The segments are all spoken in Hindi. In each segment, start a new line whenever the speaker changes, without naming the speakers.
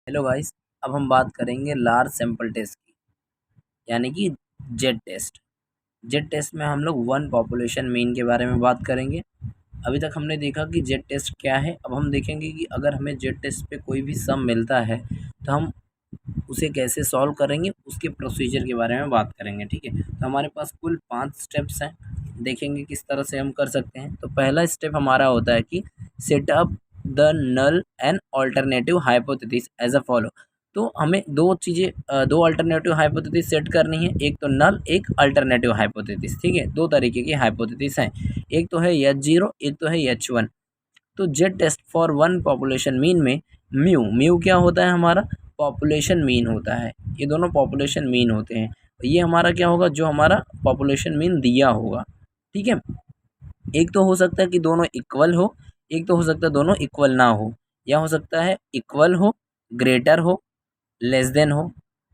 Hello guys. अब हम बात करेंगे लार्ज सैंपल टेस्ट की, यानी कि जेड टेस्ट। जेड टेस्ट में हम लोग वन पॉपुलेशन मीन के बारे में बात करेंगे। अभी तक हमने देखा कि जेड टेस्ट क्या है। अब हम देखेंगे कि अगर हमें जेड टेस्ट पे कोई भी सम मिलता है तो हम उसे कैसे सॉल्व करेंगे, उसके प्रोसीजर के बारे में बात करेंगे। ठीक है, तो हमारे पास कुल 5 स्टेप्स हैं, देखेंगे किस तरह से हम कर सकते हैं। तो पहला स्टेप हमारा होता है कि set up the null and alternative hypothesis as a follow. तो हमें दो अल्टरनेटिव हाइपोथेसिस सेट करनी है, एक तो नल, एक अल्टरनेटिव हाइपोथेसिस। ठीक है, दो तरीके की हाइपोथेसिस हैं, एक तो है H0, एक तो है H1। तो Z test for one population mean में म्यू म्यू क्या होता है, हमारा पॉपुलेशन मीन होता है। ये दोनों पॉपुलेशन मीन होते हैं। ये हमारा क्या होगा, जो हमारा पॉपुलेशन मीन दिया होगा। ठीक है, एक तो हो सकता है कि दोनों इक्वल हो, एक तो हो सकता है दोनों इक्वल ना हो, या हो सकता है इक्वल हो, ग्रेटर हो, लेस देन हो।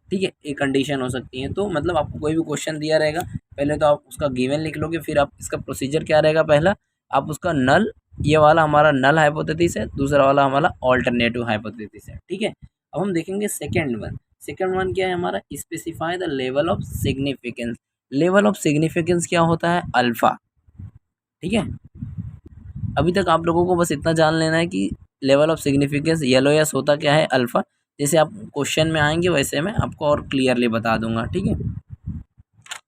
ठीक है, एक कंडीशन हो सकती है। तो मतलब आपको कोई भी क्वेश्चन दिया रहेगा, पहले तो आप उसका गिवन लिख लोगे, फिर आप इसका प्रोसीजर क्या रहेगा, पहला आप उसका नल, ये वाला हमारा नल हाइपोथेसिस है, दूसरा वाला हमारा ऑल्टरनेटिव हाइपोथेसिस है। ठीक है, अब हम देखेंगे सेकेंड वन। सेकेंड वन क्या है हमारा, specify the level of significance. Level of significance क्या होता है, अल्फा। ठीक है, अभी तक आप लोगों को बस इतना जान लेना है कि level of significance yellow yes होता क्या है, अल्फ़ा। जैसे आप क्वेश्चन में आएंगे वैसे मैं आपको और क्लियरली बता दूंगा। ठीक है,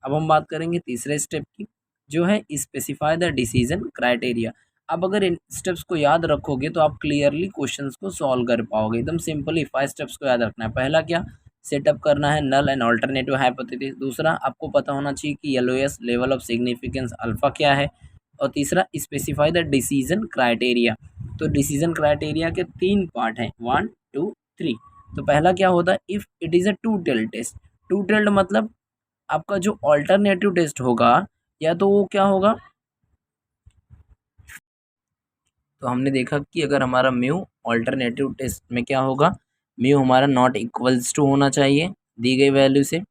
अब हम बात करेंगे तीसरे स्टेप की, जो है स्पेसिफाई द डिसीजन क्राइटेरिया। अब अगर इन स्टेप्स को याद रखोगे तो आप क्लियरली क्वेश्चंस को सॉल्व कर पाओगे। एकदम सिंपली 5 स्टेप्स को याद रखना है। पहला क्या, सेटअप करना है नल एंड ऑल्टरनेटिव हाइपोथेसिस। दूसरा, आपको पता होना चाहिए कि येलोएस लेवल ऑफ सिग्निफिकेंस अल्फा क्या है। और तीसरा, स्पेसिफाई द डिसीजन क्राइटेरिया। तो डिसीजन क्राइटेरिया के 3 पार्ट हैं, 1 2 3। तो पहला क्या होता है, if it is a two tailed test. Two tailed मतलब आपका जो ऑल्टरनेटिव टेस्ट होगा, या तो वो क्या होगा, तो हमने देखा कि अगर हमारा म्यू ऑल्टरनेटिव टेस्ट में क्या होगा, म्यू हमारा नॉट इक्वल्स टू होना चाहिए दी गई वैल्यू से,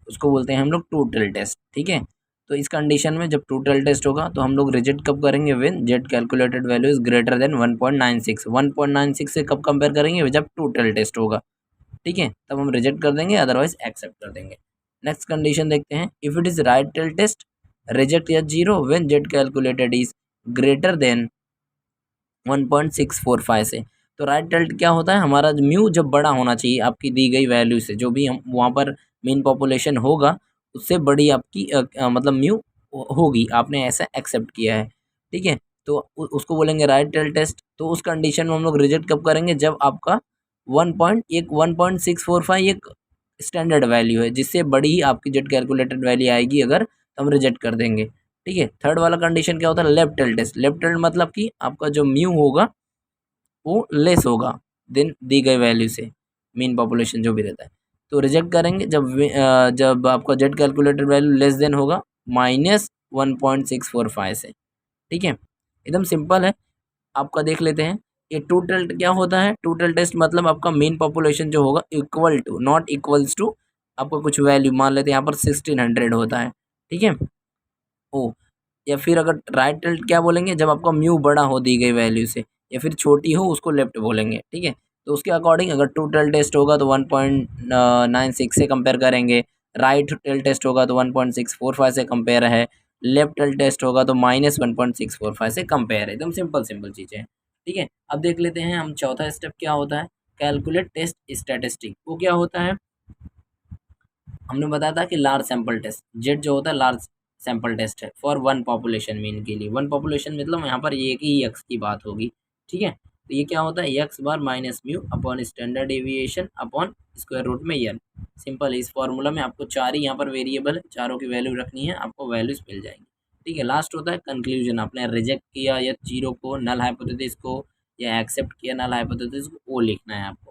उसको बोलते हैं हम लोग टोटल टेस्ट। ठीक है, तो इस कंडीशन में जब टोटल टेस्ट होगा तो हम लोग रिजेक्ट कब करेंगे, when Z calculated value is greater then 1.96। 1.96 से कब कंपेयर करेंगे, जब टोटल टेस्ट होगा। ठीक है, तब हम रिजेक्ट कर देंगे, अदरवाइज एक्सेप्ट कर देंगे। नेक्स्ट कंडीशन देखते हैं, if it is right tail test reject H0 when Z calculated is greater than 1.645 से। तो राइट टेल्ट क्या होता है, हमारा म्यू जब बड़ा होना चाहिए आपकी दी गई वैल्यू से, जो भी हम वहाँ पर मीन पॉपुलेशन होगा उससे बड़ी आपकी मतलब म्यू होगी, आपने ऐसा एक्सेप्ट किया है। ठीक है, तो उसको बोलेंगे राइट टेल टेस्ट। तो उस कंडीशन में हम लोग रिजेक्ट कब करेंगे, जब आपका 1.645 एक स्टैंडर्ड वैल्यू है, जिससे बड़ी ही आपकी जेड कैलकुलेटेड वैल्यू आएगी अगर, तो हम रिजेक्ट कर देंगे। ठीक है, थर्ड वाला कंडीशन क्या होता है, left tail test. Left tail मतलब कि आपका जो म्यू होगा वो लेस होगा देन दी गई वैल्यू से, मीन पॉपुलेशन जो भी रहता है। तो रिजेक्ट करेंगे जब आपका Z calculated value less than होगा -1.645 से। ठीक है, एकदम सिंपल है। आपका देख लेते हैं, ये टोटल क्या होता है, टोटल टेस्ट मतलब आपका मेन पॉपुलेशन जो होगा equal to, not equals to आपका कुछ वैल्यू, मान लेते हैं यहाँ पर 1600 होता है। ठीक है, ओ, या फिर अगर राइट टिल्ट क्या बोलेंगे, जब आपका म्यू बड़ा हो दी गई वैल्यू से, या फिर छोटी हो उसको लेफ्ट बोलेंगे। ठीक है, तो उसके अकॉर्डिंग अगर टू टेल टेस्ट होगा तो 1.96 से कंपेयर करेंगे, राइट टेल टेस्ट होगा तो 1.645 से कंपेयर है, लेफ्ट टेल टेस्ट होगा तो -1.645 से कंपेयर है। एकदम सिंपल सिंपल चीज़ें हैं। ठीक है, अब देख लेते हैं हम चौथा स्टेप क्या होता है, कैलकुलेट टेस्ट स्टैटिस्टिक। वो क्या होता है, हमने बताया था कि लार्ज सैंपल टेस्ट, जेड जो होता है लार्ज सैंपल टेस्ट है फॉर वन पॉपुलेशन मीन के लिए। वन पॉपुलेशन मतलब यहाँ पर एक ही यक्स की बात होगी। ठीक है, तो ये क्या होता है, x bar minus mu upon standard deviation upon square root में एन। सिंपल, इस फॉर्मूला में आपको चार ही यहाँ पर वेरिएबल है, चारों की वैल्यू रखनी है, आपको वैल्यूज मिल जाएंगी। ठीक है, लास्ट होता है कंक्लूजन। आपने रिजेक्ट किया या जीरो को, नल हाइपोथेसिस को, या एक्सेप्ट किया नल हाइपोथेसिस को, वो लिखना है आपको।